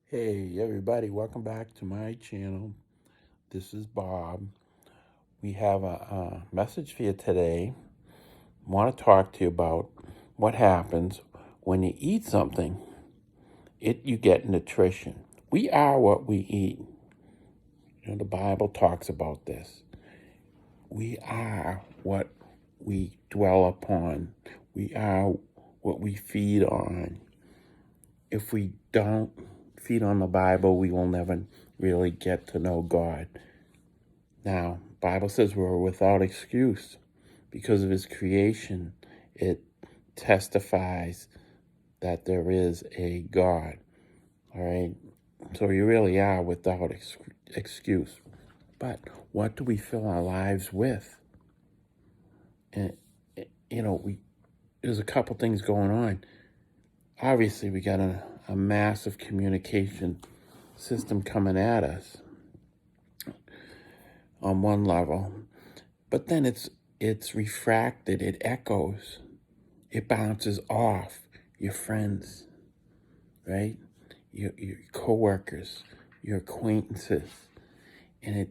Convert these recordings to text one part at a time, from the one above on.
Hey everybody, welcome back to my channel. This is Bob. We have a message for you today. I want to talk to you about what happens when you eat something. You get nutrition. We are what we eat. The Bible talks about this. We are what we dwell upon. We are what we feed on. If we don't feed on the Bible, we will never really get to know God. Now, Bible says we're without excuse because of his creation. It testifies that there is a God. All right. So you really are without excuse. But what do we fill our lives with? And there's a couple things going on. Obviously, we got a massive communication system coming at us on one level, but then it's refracted, it echoes, it bounces off your friends, right? Your coworkers, your acquaintances, and it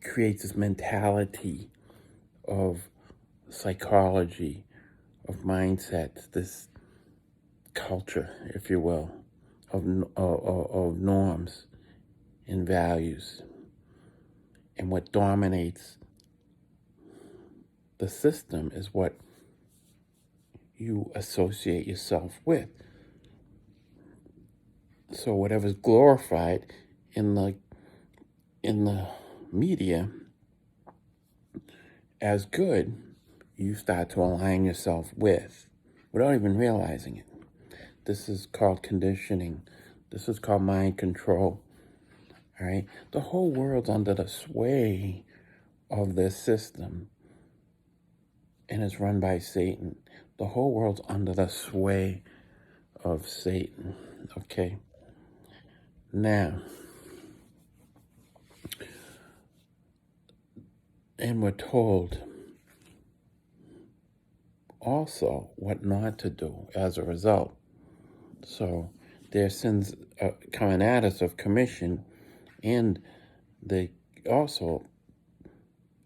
creates this mentality of psychology, of mindsets, this culture, if you will, of norms and values. And what dominates the system is what you associate yourself with. So whatever's glorified in the media as good, you start to align yourself with without even realizing it. This is called conditioning. This is called mind control. All right? The whole world's under the sway of this system, and it's run by Satan. The whole world's under the sway of Satan. Okay? Now, and we're told also what not to do as a result. So their sins coming at us of commission, and they also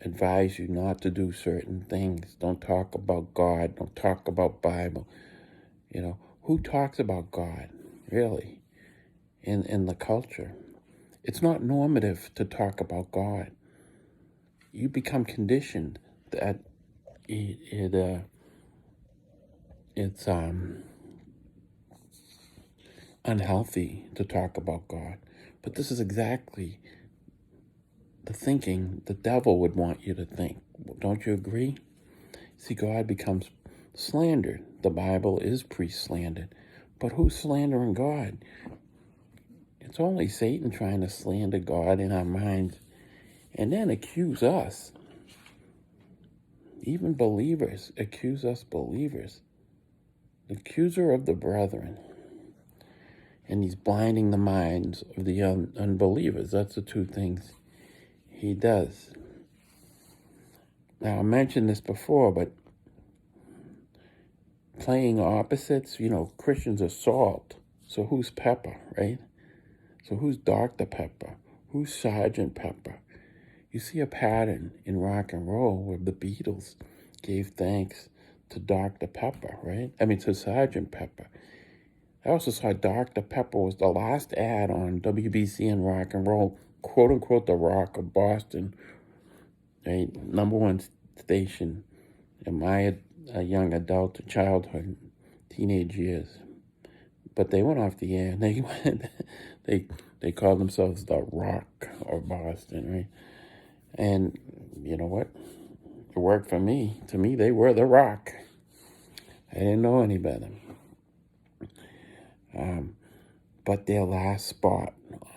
advise you not to do certain things. Don't talk about God. Don't talk about Bible. Who talks about God, really, in the culture? It's not normative to talk about God. You become conditioned that it's unhealthy to talk about God. But this is exactly the thinking the devil would want you to think. Don't you agree? See, God becomes slandered. The Bible is pre-slandered. But who's slandering God? It's only Satan trying to slander God in our minds and then accuse us. Even believers accuse us believers. The accuser of the brethren. And he's blinding the minds of the unbelievers. That's the two things he does. Now, I mentioned this before, but playing opposites, Christians are salt. So who's pepper, right? So who's Dr. Pepper? Who's Sergeant Pepper? You see a pattern in rock and roll where the Beatles gave thanks to Dr. Pepper, right? To Sergeant Pepper. I also saw Dr. Pepper was the last ad on WBC and rock and roll, quote unquote, the Rock of Boston, right? #1 station in my young adult childhood, teenage years. But they went off the air. They called themselves the Rock of Boston, right? And you know what? It worked for me. To me, they were the Rock. I didn't know any better. But their last spot,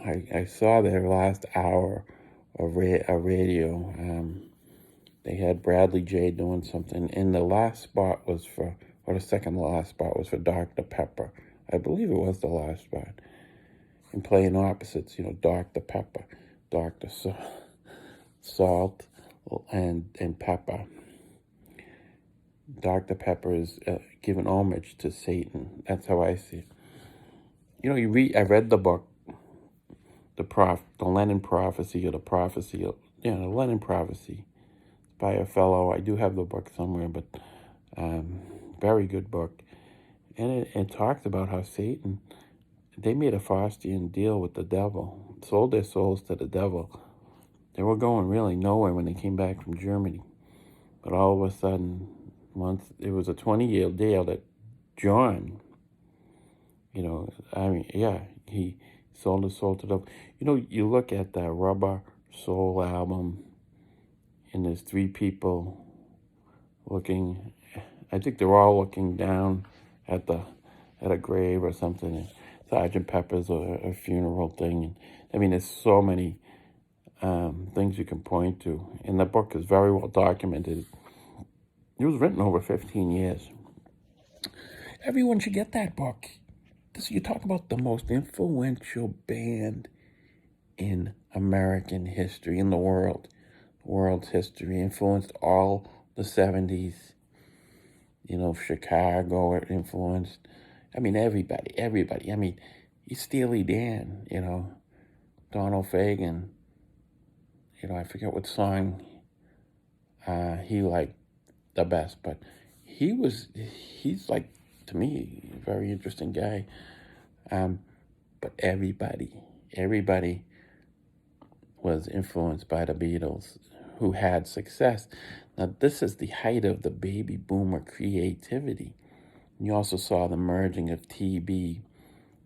I saw their last hour of radio. They had Bradley J doing something, and the last spot was the second to last spot was for Dr. Pepper. I believe it was the last spot. And playing opposites, Dr. Pepper, Dr. Salt, and Pepper. Dr. Pepper is giving homage to Satan. That's how I see it. I read the book, the Lenin prophecy, or the prophecy of, the Lenin prophecy by a fellow. I do have the book somewhere, but very good book. And it talks about how Satan, they made a Faustian deal with the devil, sold their souls to the devil. They were going really nowhere when they came back from Germany. But all of a sudden, once it was a 20-year deal that John, he sold his soul to the devil. You look at the Rubber Soul album, and there's three people looking. I think they're all looking down at a grave or something. Sergeant Pepper's a funeral thing. I mean, there's so many things you can point to. And the book is very well documented. It was written over 15 years. Everyone should get that book. You talk about the most influential band in American history, in the world's history, influenced all the 70s. Chicago, it influenced, everybody. I mean, Steely Dan, Donald Fagen, I forget what song he liked the best, but he's like, to me, a very interesting guy. But everybody was influenced by the Beatles, who had success. Now, this is the height of the baby boomer creativity. You also saw the merging of TV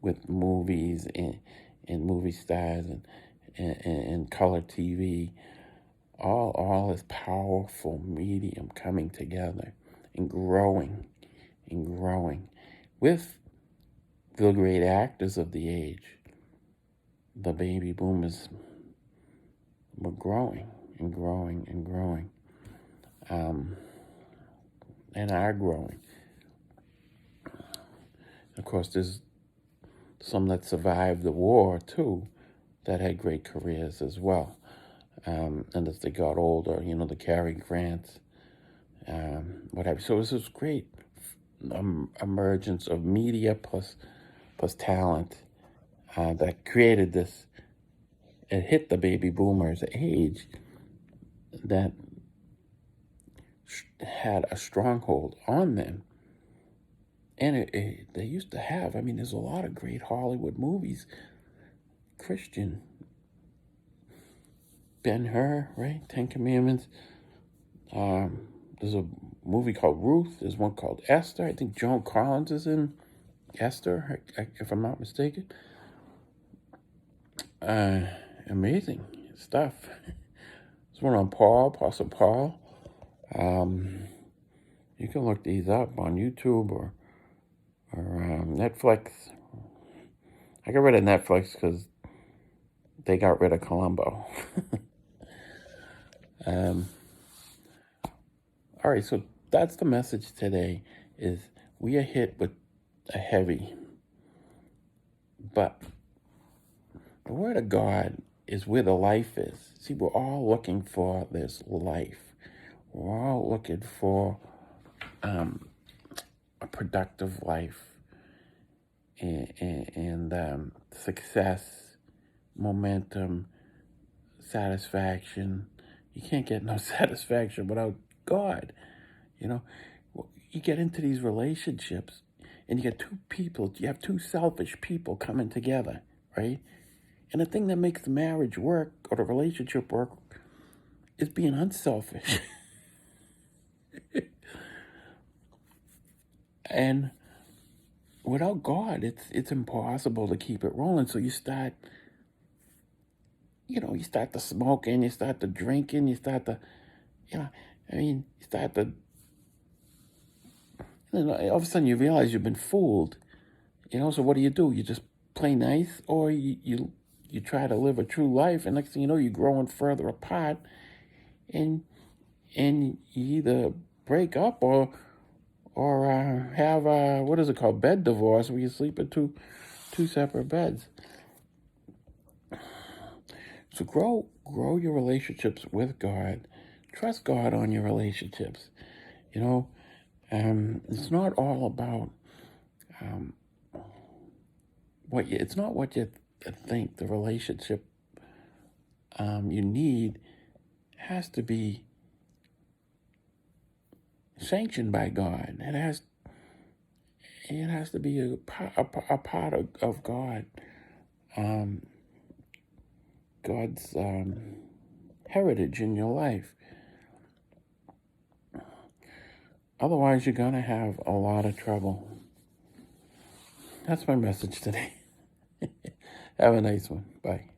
with movies and movie stars and color TV. All this powerful medium coming together and growing with the great actors of the age. The baby boomers were growing and are growing. Of course, there's some that survived the war too that had great careers as well. And as they got older, the Cary Grants, whatever. So this was great emergence of media plus talent that created this. It hit the baby boomers' age that had a stronghold on them. And they used to have, there's a lot of great Hollywood movies. Christian, Ben-Hur, right? Ten Commandments. There's a movie called Ruth. There's one called Esther. I think Joan Collins is in Esther, if I'm not mistaken. Amazing stuff. There's one on Apostle Paul. You can look these up on YouTube or Netflix. I got rid of Netflix because they got rid of Columbo. All right, so that's the message today, is we are hit with a heavy, but the Word of God is where the life is. See, we're all looking for this life. We're all looking for a productive life and success, momentum, satisfaction. You can't get no satisfaction without God. You get into these relationships and you get two people, you have two selfish people coming together, right? And the thing that makes the marriage work or the relationship work is being unselfish. And without God, it's impossible to keep it rolling. So you start the smoking, you start the drinking, you start the, you start the, all of a sudden you realize you've been fooled. So what do? You just play nice, or you try to live a true life, and next thing you know, you're growing further apart, and you either break up or have what is it called, bed divorce, where you sleep in two separate beds. So grow your relationships with God. Trust God on your relationships. It's not all about it's not what you think. The relationship you need has to be sanctioned by God. It has to be a part of God, God's heritage in your life. Otherwise, you're going to have a lot of trouble. That's my message today. Have a nice one. Bye.